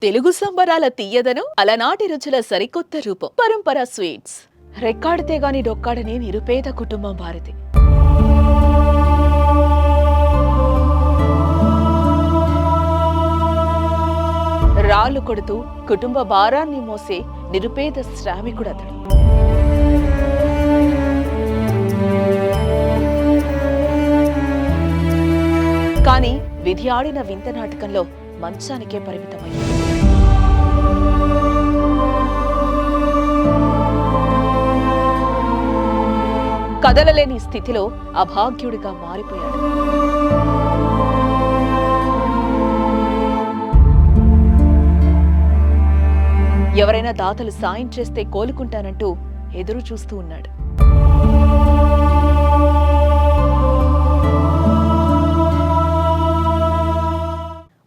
తెలుగు సంబరాల తీయదను అలనాటి రుచుల సరికొత్త రూపం పరంపర స్వీట్స్. రెక్కాడితే గాని డొక్కాడని నిరుపేద కుటుంబం భారతి. రాళ్లు కొడుతూ కుటుంబ భారాన్ని మోసే నిరుపేద శ్రామికుడతడు. కానీ విధి ఆడిన వింత నాటకంలో మంచానికే పరిమితమయ్యాడు. కదలలేని స్థితిలో అభాగ్యుడిగా మారిపోయాడు. ఎవరైనా దాతలు సాయం చేస్తే కోలుకుంటానంటూ ఎదురు చూస్తూ ఉన్నాడు.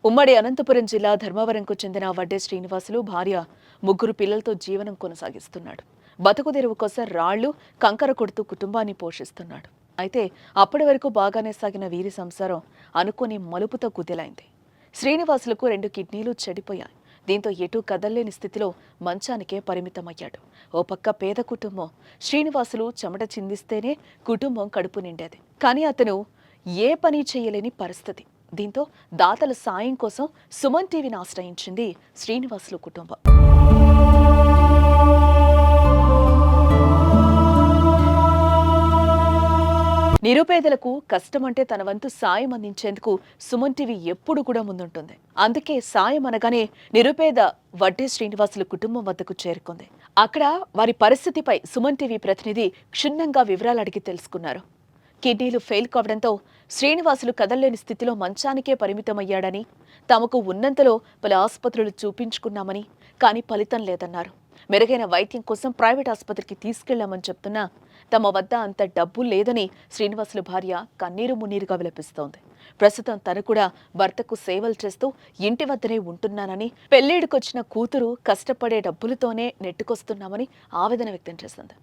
ఉమ్మడి అనంతపురం జిల్లా ధర్మవరంకు చెందిన వడ్డే శ్రీనివాసులు భార్య ముగ్గురు పిల్లలతో జీవనం కొనసాగిస్తున్నాడు. బతుకుదెరువు కోసం రాళ్లు కంకర కొడుతూ కుటుంబాన్ని పోషిస్తున్నాడు. అయితే అప్పటి వరకు బాగానే సాగిన వీరి సంసారం అనుకోని మలుపుతో కుదిలైంది. శ్రీనివాసులకు 2 కిడ్నీలు చెడిపోయాయి. దీంతో ఎటూ కదల్లేని స్థితిలో మంచానికే పరిమితమయ్యాడు. ఓ పక్క పేద కుటుంబం. శ్రీనివాసులు చెమట చిందిస్తేనే కుటుంబం కడుపు నిండేది. కానీ అతను ఏ పని చేయలేని పరిస్థితి. దీంతో దాతల సాయం కోసం సుమన్ టీవీని ఆశ్రయించింది శ్రీనివాసులు కుటుంబం. నిరుపేదలకు కష్టమంటే తన వంతు సాయం అందించేందుకు సుమన్ టీవీ ఎప్పుడు కూడా ముందుంటుంది. అందుకే సాయం అనగానే నిరుపేద వడ్డే శ్రీనివాసులు కుటుంబం వద్దకు చేరుకుంది. అక్కడ వారి పరిస్థితిపై సుమన్ టీవీ ప్రతినిధి క్షుణ్ణంగా వివరాలు అడిగి తెలుసుకున్నారు. కిడ్నీలు ఫెయిల్ కావడంతో శ్రీనివాసులు కదల్లేని స్థితిలో మంచానికే పరిమితమయ్యాడని, తమకు ఉన్నంతలో పలు ఆసుపత్రులు చూపించుకున్నామని, కానీ ఫలితం లేదన్నారు. మెరుగైన వైద్యం కోసం ప్రైవేట్ ఆసుపత్రికి తీసుకెళ్లామని చెప్తున్నా తమ వద్ద అంత డబ్బు లేదని శ్రీనివాసులు భార్య కన్నీరు మున్నీరుగా విలపిస్తోంది. ప్రస్తుతం తను కూడా భర్తకు సేవలు చేస్తూ ఇంటి వద్దనే ఉంటున్నానని, పెళ్లిడికొచ్చిన కూతురు కష్టపడే డబ్బులతోనే నెట్టుకొస్తున్నామని ఆవేదన వ్యక్తం చేసింది.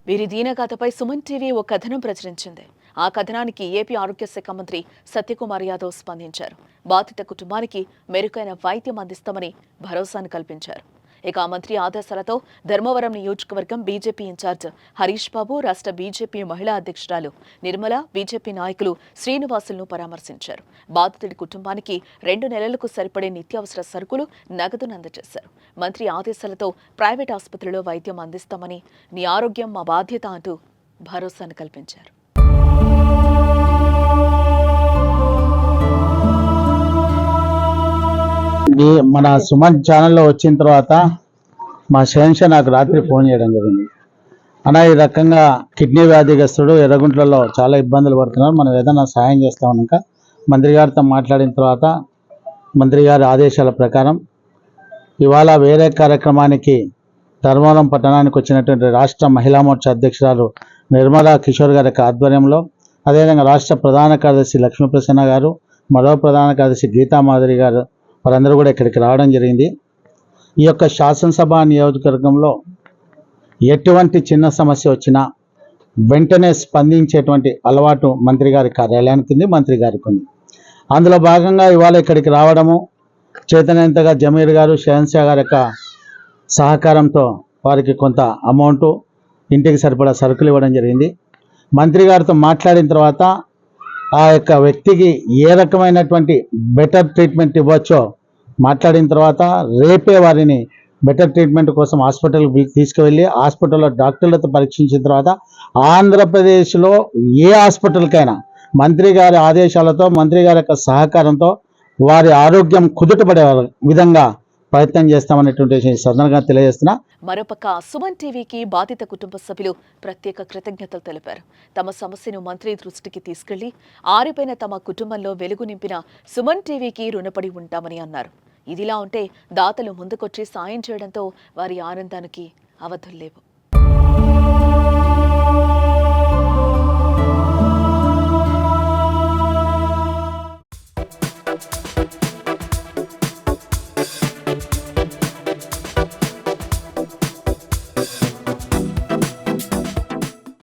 వీరి దీనగాథపై సుమన్ టీవీ ఓ కథనం ప్రచురించింది. ఆ కథనానికి ఏపీ ఆరోగ్య శాఖ మంత్రి సత్యకుమార్ యాదవ్ స్పందించారు. బాధిత కుటుంబానికి మెరుగైన వైద్యం అందిస్తామని భరోసాను కల్పించారు. ఇక ఆ మంత్రి ఆదేశాలతో ధర్మవరం నియోజకవర్గం బీజేపీ ఇన్ఛార్జ్ హరీష్ బాబు, రాష్ట్ర బీజేపీ మహిళా అధ్యక్షురాలు నిర్మల, బీజేపీ నాయకులు శ్రీనివాసులను పరామర్శించారు. బాధితుడి కుటుంబానికి 2 నెలలకు సరిపడే నిత్యావసర సరుకులు, నగదును అందజేశారు. మంత్రి ఆదేశాలతో ప్రైవేట్ ఆసుపత్రిలో వైద్యం అందిస్తామని, నీ ఆరోగ్యం మా బాధ్యత అంటూ భరోసాను కల్పించారు. మన సుమన్ ఛానల్లో వచ్చిన తర్వాత మా శేష నాకు రాత్రి ఫోన్ చేయడం జరిగింది. అన్న, ఈ రకంగా కిడ్నీ వ్యాధిగ్రస్తుడు ఎర్రగుంట్లలో చాలా ఇబ్బందులు పడుతున్నారు, మనం ఏదైనా సాయం చేస్తామన్నాక మంత్రి గారితో మాట్లాడిన తర్వాత మంత్రి గారి ఆదేశాల ప్రకారం ఇవాళ వేరే కార్యక్రమానికి ధర్మవరం పట్టణానికి వచ్చినటువంటి రాష్ట్ర మహిళా మోర్చా అధ్యక్షురాలు నిర్మలా కిషోర్ గారి ఆధ్వర్యంలో, అదేవిధంగా రాష్ట్ర ప్రధాన కార్యదర్శి లక్ష్మీప్రసన్న గారు, మరో ప్రధాన కార్యదర్శి గీతామాధురి గారు, వారందరూ కూడా ఇక్కడికి రావడం జరిగింది. ఈ యొక్క శాసనసభ నియోజకవర్గంలో ఎటువంటి చిన్న సమస్య వచ్చినా వెంటనే స్పందించేటువంటి అలవాటు మంత్రి గారి కార్యాలయానికి ఉంది, మంత్రి గారికి ఉంది. అందులో భాగంగా ఇవాళ ఇక్కడికి రావడము, చేతనంతగా జమీర్ గారు, షహన్షా గారి యొక్క సహకారంతో వారికి కొంత అమౌంట్, ఇంటికి సరిపడా సరుకులు ఇవ్వడం జరిగింది. మంత్రి గారితో మాట్లాడిన తర్వాత ఆ యొక్క వ్యక్తికి ఏ రకమైనటువంటి బెటర్ ట్రీట్మెంట్ ఇవ్వచ్చో మాట్లాడిన తర్వాత రేపే వారిని బెటర్ ట్రీట్మెంట్ కోసం హాస్పిటల్కి తీసుకువెళ్ళి హాస్పిటల్లో డాక్టర్లతో పరీక్షించిన తర్వాత ఆంధ్రప్రదేశ్లో ఏ హాస్పిటల్కైనా మంత్రి గారి ఆదేశాలతో, మంత్రి గారి యొక్క సహకారంతో వారి ఆరోగ్యం కుదుటపడే విధంగా ప్రయత్నం చేస్తామనేటువంటి సందర్భంగా తెలియజేస్తున్నా. మరోపక్క సుమన్ టీవీకి బాధిత కుటుంబ సభ్యులు ప్రత్యేక కృతజ్ఞతలు తెలిపారు. తమ సమస్యను మంత్రి దృష్టికి తీసుకెళ్లి ఆరిపోయిన తమ కుటుంబంలో వెలుగు నింపిన సుమన్ టీవీకి రుణపడి ఉంటామని అన్నారు. ఇదిలా ఉంటే దాతలు ముందుకొచ్చి సాయం చేయడంతో వారి ఆనందానికి అవధుల్లేవు.